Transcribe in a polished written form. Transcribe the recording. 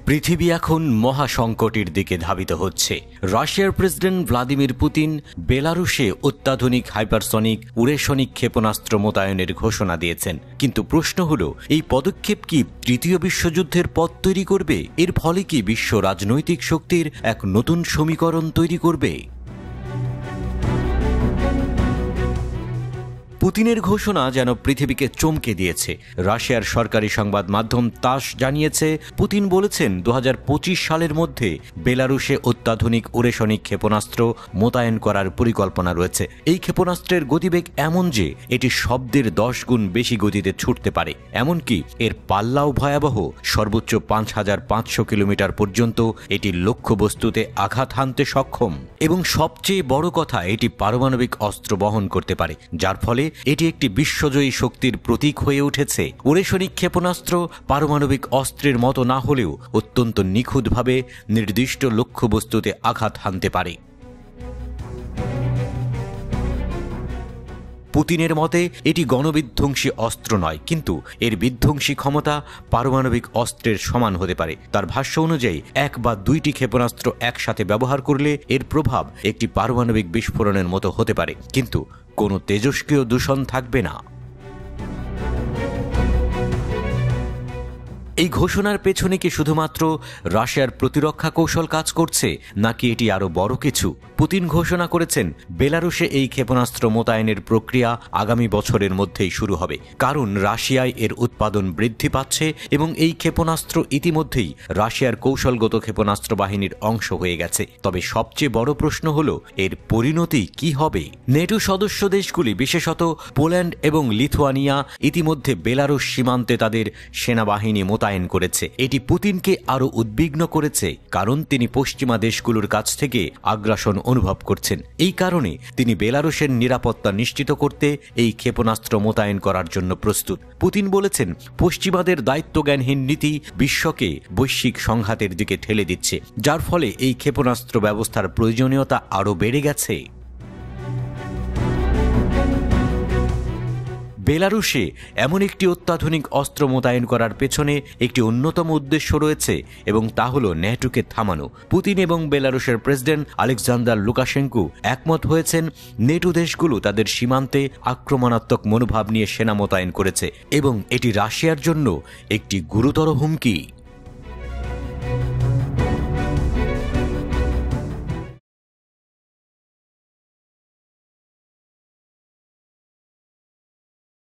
পৃথিবী এখন মহাসংকটের দিকে ধাবিত হচ্ছে। রাশিয়ার প্রেসিডেন্ট ভ্লাদিমির পুতিন বেলারুশে অত্যাধুনিক হাইপারসনিক উড়েসনিক ক্ষেপণাস্ত্র মোতায়েনের ঘোষণা দিয়েছেন। কিন্তু প্রশ্ন হলো, এই পদক্ষেপ কি তৃতীয় বিশ্বযুদ্ধের পথ তৈরি করবে? এর ফলে কি বিশ্ব রাজনৈতিক শক্তির এক নতুন সমীকরণ তৈরি করবে? পুতিনের ঘোষণা যেন পৃথিবীকে চমকে দিয়েছে। রাশিয়ার সরকারি সংবাদ মাধ্যম তাস জানিয়েছে, পুতিন বলেছেন 2025 সালের মধ্যে বেলারুশে অত্যাধুনিক উড়েসনিক ক্ষেপণাস্ত্র মোতায়েন করার পরিকল্পনা রয়েছে। এই ক্ষেপণাস্ত্রের গতিবেগ এমন যে এটি শব্দের 10 গুণ বেশি গতিতে ছুটতে পারে। এমনকি এর পাল্লাও ভয়াবহ। সর্বোচ্চ 5500 কিলোমিটার পর্যন্ত এটি লক্ষ্যবস্তুতে আঘাত হানতে সক্ষম এবং সবচেয়ে বড় কথা, এটি পারমাণবিক অস্ত্র বহন করতে পারে, যার ফলে এটি একটি বিশ্বজয়ী শক্তির প্রতীক হয়ে উঠেছে। উড়েসনিক ক্ষেপণাস্ত্র পারমাণবিক অস্ত্রের মতো না হলেও অত্যন্ত নিখুঁতভাবে নির্দিষ্ট লক্ষ্যবস্তুতে আঘাত হানতে পারে। পুতিনের মতে এটি গণবিধ্বংসী অস্ত্র নয়, কিন্তু এর বিধ্বংসী ক্ষমতা পারমাণবিক অস্ত্রের সমান হতে পারে। তার ভাষ্য অনুযায়ী 1 বা 2টি ক্ষেপণাস্ত্র একসাথে ব্যবহার করলে এর প্রভাব একটি পারমাণবিক বিস্ফোরণের মতো হতে পারে, কিন্তু কোনো তেজস্ক্রিয় দূষণ থাকবে না। এই ঘোষণার পেছনে কি শুধুমাত্র রাশিয়ার প্রতিরক্ষা কৌশল কাজ করছে, নাকি এটি আরও বড় কিছু? পুতিন ঘোষণা করেছেন বেলারুশে এই ক্ষেপণাস্ত্র মোতায়েনের প্রক্রিয়া আগামী বছরের মধ্যেই শুরু হবে, কারণ রাশিয়ায় এর উৎপাদন বৃদ্ধি পাচ্ছে এবং এই ক্ষেপণাস্ত্র ইতিমধ্যেই রাশিয়ার কৌশলগত ক্ষেপণাস্ত্র বাহিনীর অংশ হয়ে গেছে। তবে সবচেয়ে বড় প্রশ্ন হল, এর পরিণতি কি হবে? নেটো সদস্য দেশগুলি, বিশেষত পোল্যান্ড এবং লিথুয়ানিয়া, ইতিমধ্যে বেলারুশ সীমান্তে তাদের সেনাবাহিনী মোতায়েন করেছে। এটি পুতিনকে আরও উদ্বিগ্ন করেছে, কারণ তিনি পশ্চিমা দেশগুলোর কাছ থেকে আগ্রাসন অনুভব করছেন। এই কারণে তিনি বেলারুশের নিরাপত্তা নিশ্চিত করতে এই ক্ষেপণাস্ত্র মোতায়েন করার জন্য প্রস্তুত। পুতিন বলেছেন, পশ্চিমাদের দায়িত্বজ্ঞানহীন নীতি বিশ্বকে বৈশ্বিক সংঘাতের দিকে ঠেলে দিচ্ছে, যার ফলে এই ক্ষেপণাস্ত্র ব্যবস্থার প্রয়োজনীয়তা আরও বেড়ে গেছে। বেলারুশে এমন একটি অত্যাধুনিক অস্ত্র মোতায়েন করার পেছনে একটি অন্যতম উদ্দেশ্য রয়েছে, এবং তা হল নেটোকে থামানো। পুতিন এবং বেলারুশের প্রেসিডেন্ট আলেকজান্ডার লুকাশেঙ্কো একমত হয়েছেন নেটো দেশগুলো তাদের সীমান্তে আক্রমণাত্মক মনোভাব নিয়ে সেনা মোতায়েন করেছে এবং এটি রাশিয়ার জন্য একটি গুরুতর হুমকি।